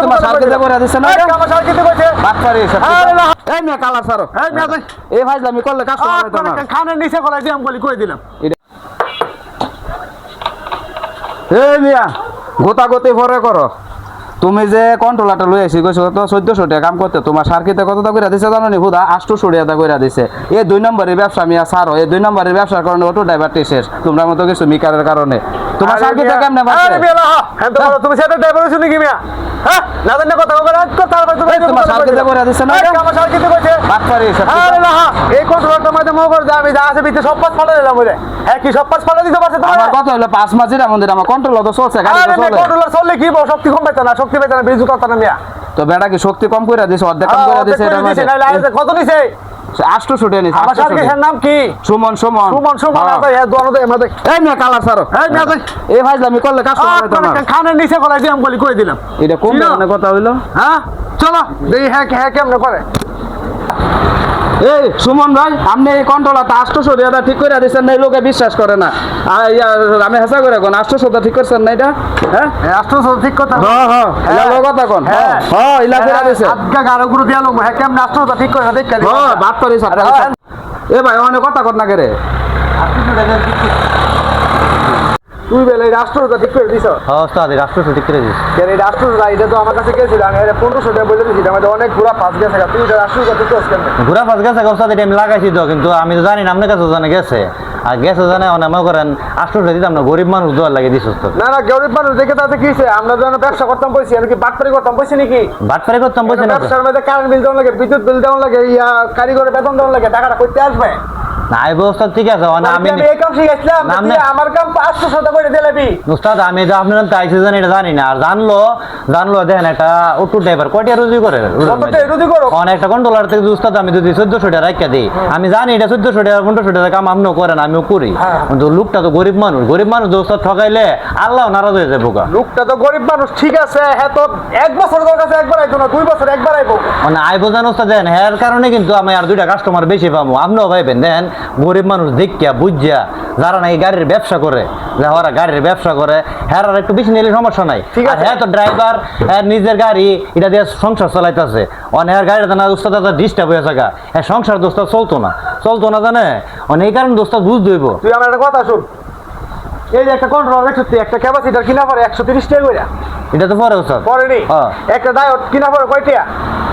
তোমার সার্কিটে করে দিছ না আমার সার্কিটে কইছে বাদ পারি সব এই মে কালার সারো এই মিয়া যাই এই ফাইজলামি করলে কাস্টমার হইতো না খানের নিচে কলাই দিলাম বলি কই দিলাম এই মিয়া গোতাগতি পরে করো তুমি যে কন্ট্রোলারটা লই আইছি কইছো তো 1400 টাকা কাম করতে তোমার সার্কিটে কত টাকা কইরা দিছে জানো নি হুদা 800 টাকা কইরা দিছে এই 2 নম্বরের ব্যবসা মিয়া ছাড়ো এই 2 নম্বরের ব্যবসার কারণে অটো ড্রাইভার শেষ তোমরা মতো কিছু মিকারের কারণে তোমার সার্কিটে কেমনে বাঁচে আরে মিয়া হ্যাঁ তো তুমি সেটা ড্রাইভার শুনি কি মিয়া হ্যাঁ না জানি কথা বলে তারপর তুমি তোমার সার্কিটে কইরা দিছে না আমার সার্কিটে কইছে বাদ পারি সব আরে না এই কন্ট্রোলারটা মধ্যে মোগর যা আমি যা আছে ভিতরে সব পাঁচ ফাটা দিলাম বলে হ্যাঁ কি সব পাঁচ ফাটা দিতে পারছে তোমার আমার কথা হলো 5 মাস এর মধ্যে আমার কন্ট্রোল তো চলছে গাড়ি তো চলে কন্ট্রোলার চললে কি শক্তি কম পাইতা না শক্তি পাইতা না বিজু করতা না মিয়া তো বেটা কি শক্তি কম কইরা দিছে অর্ধেক কম কইরা দিছে এটা মানে কত নিছে 800 টাকা নিছে আমার সার্কিটের নাম কি সুমন সুমন সুমন সুমন এই দোনো দে এমতে এই মিয়া কালার সারো এই মিয়া যাই এই ফাইজলামি করলে কাস্টমার হইতো না খানের নিচে কলাই দিলাম বলি কই দিলাম এটা কোন ধরনের কথা হইলো হ্যাঁ চলো দেখি হ্যাঁ হ্যাঁ কেমনে করে এই সুমন ভাই আপনি এই কন্ট্রোলারটা 800 টাকা ঠিক করে দিচ্ছেন না এই লোকে বিশ্বাস করে না আমি হাসা করে কোন 800 টাকা ঠিক করছেন না এটা হ্যাঁ 800 ঠিক কথা হ্যাঁ হ্যাঁ ইলা কথা কোন হ্যাঁ ইলা করে দিছে আজকে গাড়ো গুরু দিয়ালো হ্যাঁ কেমনে 800 ঠিক করে দেখ হ্যাঁ বাত করি স্যার এ ভাই অনেক কথা কর না করে তুই বেলে রাষ্ট্রটা ঠিক করে দিছ হ্যাঁ ওস্তাদ রাষ্ট্র ঠিক করে দিস কেন এই রাষ্ট্রটা এটা তো আমার কাছে গেছিল আমি 1500 টাকা বলে দিছি আমাদের অনেক ঘোরা পাস গেছে তুই এটা রাষ্ট্রটা ঠিক করছ কেন ঘোরা পাঁচ গেছে ওস্তাদ এটা আমি লাগাইছি তো কিন্তু আমি তো জানি না আপনার কাছে জানে গেছে আর গেছে জানে অনেক মনে করেন 800 দিতাম না গরিব মানুষ দোয়ার লাগে দিস ওস্তাদ না না গরিব মানুষ দেখে তাতে কি হইছে আমরা যখন ব্যবসা করতাম পয়সা আমি কি বাটপারি করতাম পয়সা নাকি বাটপারি করতাম বলছি না ব্যবসার মধ্যে কারেন্ট বিল দেওয়া লাগে বিদ্যুৎ বিল দেওয়া লাগে ইয়া কারিগরের বেতন দেওয়া লাগে টাকাটা কইতে আসবে না এই ব্যবস্থা ঠিক আছে আমি এই কাম শিখাইছিলাম আমার কাম 500 টাকা করে দিলাবি উস্তাদ আমি তো আপনার তাইছে জানি এটা জানি না আর জানলো দেখেন একটা অটো ড্রাইভার কয়টা রুজি করে রুজি করো একটা কন্ট্রোলার থেকে উস্তাদ আমি যদি 1400 টাকা রাখিয়া দিই আমি জানি এটা 1400 টাকা 1500 টাকা কাম আপনিও করেন আমিও করি কিন্তু লোকটা তো গরিব মানুষ উস্তাদ ঠকাইলে আল্লাহ নারাজ হয়ে যাবো লোকটা তো গরিব মানুষ ঠিক আছে হ্যাঁ তো 1 বছর তোর কাছে একবার আইতো না 2 বছর একবার আইবো মানে আইবো জানো উস্তাদ দেন এর কারণে কিন্তু আমি আর 2টা কাস্টমার বেশি পাবো আপনিও ভাইবেন দেন গরিব মানুষ দেখিয়া বুঝিয়া যারা নাকি গাড়ির ব্যবসা করে যারা গাড়ির ব্যবসা করে হ্যাঁ আর একটু বেশি নিলে সমস্যা নাই আর হ্যাঁ তো ড্রাইভার নিজের গাড়ি এটা দিয়ে সংসার চালাইতেছে অনেক গাড়িতে না দোস্ত ডিস্টার্ব হয়ে থাকা হ্যাঁ সংসার দোস্ত চলতো না জানে অনেক কারণ দোস্ত বুঝ দইব তুই আমার একটা কথা শুন এই যে একটা কন্ট্রোলার 130 একটা ক্যাপাসিটার কিনা পরে 130 টাকা কইরা এটা তো পরে উস্তাদ পরেনি একটা ডায়োড কিনা পরে কয় টাকা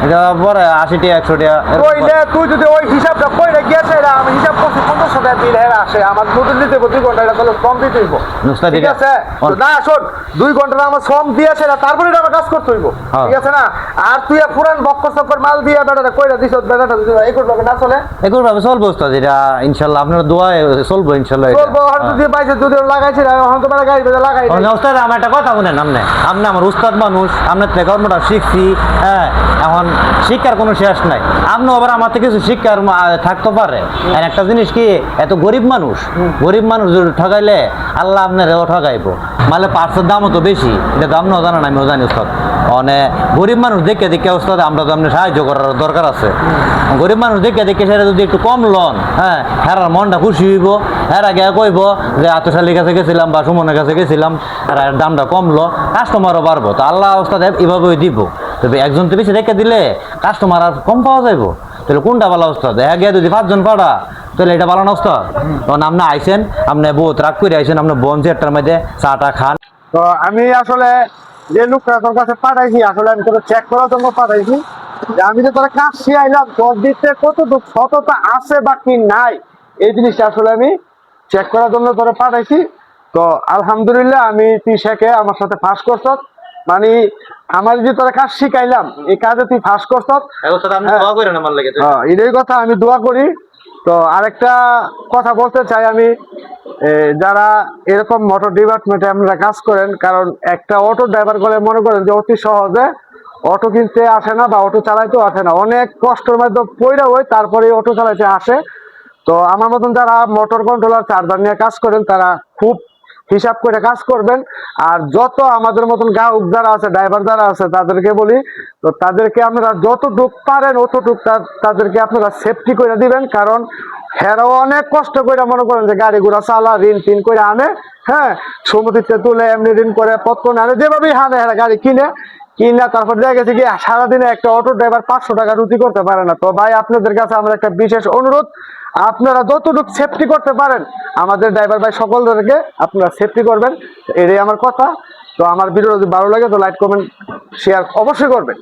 এটা পরে 80 টাকা 100 টাকা কইলে তুই যদি ওই হিসাবটা কইরা গিয়েছে আমি হিসাব করছি 1500 টাকা বিল হেরা আসে আমার নতুন দিতে 2 ঘন্টা এটা তাহলে কম দিতে হইব ঠিক আছে না শোন 2 ঘন্টা আমার শ্রম দিয়েছে না তারপরে এটা আমার কাজ করতে হইব ঠিক আছে না আর তুই পুরান বক্কর চক্কর মাল দিয়ে বেটাটা কইরা দিছ বেটাটা যদি একটু ভাবে না চলে একটু ভাবে চলবে উস্তাদ এটা ইনশাআল্লাহ আপনার দোয়ায় চলবে ইনশাআল্লাহ চলবে আর যদি পাইছে যদি লাগাইছে এখন তো বড় গাড়ি বেজা লাগাই না উস্তাদ আমার একটা কথা শুনেন আপনি আমার উস্তাদ মানুষ আপনার থেকে কর্মটা শিখছি হ্যাঁ এখন শিক্ষার কোনো শেষ নাই আপনি আবার আমার থেকে কিছু শিক্ষার থাকতে পারে আর একটা জিনিস কি এত গরিব মানুষ যদি ঠকাইলে আল্লাহ আপনারও ঠকাইবো মানে পার্সের দামও তো বেশি এটা দাম না জানেন আমিও জানি উস্তাদ মানে গরিব মানুষ দেখে উস্তাদ আমরা তো আপনি সাহায্য করার দরকার আছে গরিব মানুষ দেখে সেটা যদি একটু কম লন হ্যাঁ হেরার মনটা খুশি হইব হেরা গিয়ে কইব যে আতশালীর কাছে গেছিলাম বা সুমনের কাছে গেছিলাম আর দামটা কমলো কাস্টমারও বাড়বো তো আল্লাহ উস্তাদ এভাবেই দিব তবে একজন তো বেশি রেখে দিলে কাস্টমার আর কম পাওয়া যাইব তাহলে কোনটা ভালো উস্তাদ গিয়ে যদি 5 জন পাড়া তাহলে এটা ভালো না উস্তাদ তখন আপনি আইসেন আপনি বহুত রাগ করে আইসেন আপনি বোন চেয়ারটার মধ্যে চাটা খান তো আমি আসলে যে লোকটা তোর কাছে পাঠাইছি আসলে আমি তোকে চেক করার জন্য পাঠাইছি যে আমি যে তোর কাজ শিখাইলাম তোর দিতে কতটুকু সততা আছে বা কি নাই এই জিনিসটা আসলে আমি চেক করার জন্য তোরে পাঠাইছি তো আলহামদুলিল্লাহ আমি তুই শেখে আমার সাথে ফাঁস করছ মানে আমার যে তোর কাজ শিখাইলাম এই কাজে তুই ফাঁস করছ এটাই কথা আমি দোয়া করি তো আরেকটা কথা বলতে চাই আমি যারা এরকম মোটর ডিপার্টমেন্টে আপনারা কাজ করেন কারণ একটা অটো ড্রাইভার করে মনে করেন যে অতি সহজে অটো কিনতে আসে না বা অটো চালাইতেও আসে না অনেক কষ্টের মধ্যে পয়রা হয় তারপরে অটো চালাইতে আসে তো আমার মতন যারা মোটর কন্ট্রোলার চার্জার নিয়ে কাজ করেন তারা খুব হিসাব করে কাজ করবেন আর যত আমাদের মতন গ্রাহক যারা আছে ড্রাইভার যারা আছে তাদেরকে বলি তো তাদেরকে আপনারা যতটুক পারেন অতটুক তাদেরকে আপনারা সেফটি করে দিবেন কারণ হেরাও অনেক কষ্ট করে মনে করেন যে গাড়ি ঘোড়া চালা ঋণ টিন করে আনে হ্যাঁ সমুদ্রে তুলে এমনি ঋণ করে পত্র আনে যেভাবেই হানে হেরা গাড়ি কিনে কিনা তারপর দেখা গেছে কি সারাদিনে একটা অটো ড্রাইভার 500 টাকা রুটি করতে পারে না। তো ভাই আপনাদের কাছে আমার একটা বিশেষ অনুরোধ, আপনারা যতটুকু সেফটি করতে পারেন আমাদের ড্রাইভার ভাই সকলদেরকে আপনারা সেফটি করবেন, এটাই আমার কথা। তো আমার ভিডিও যদি ভালো লাগে তো লাইক কমেন্ট শেয়ার অবশ্যই করবেন।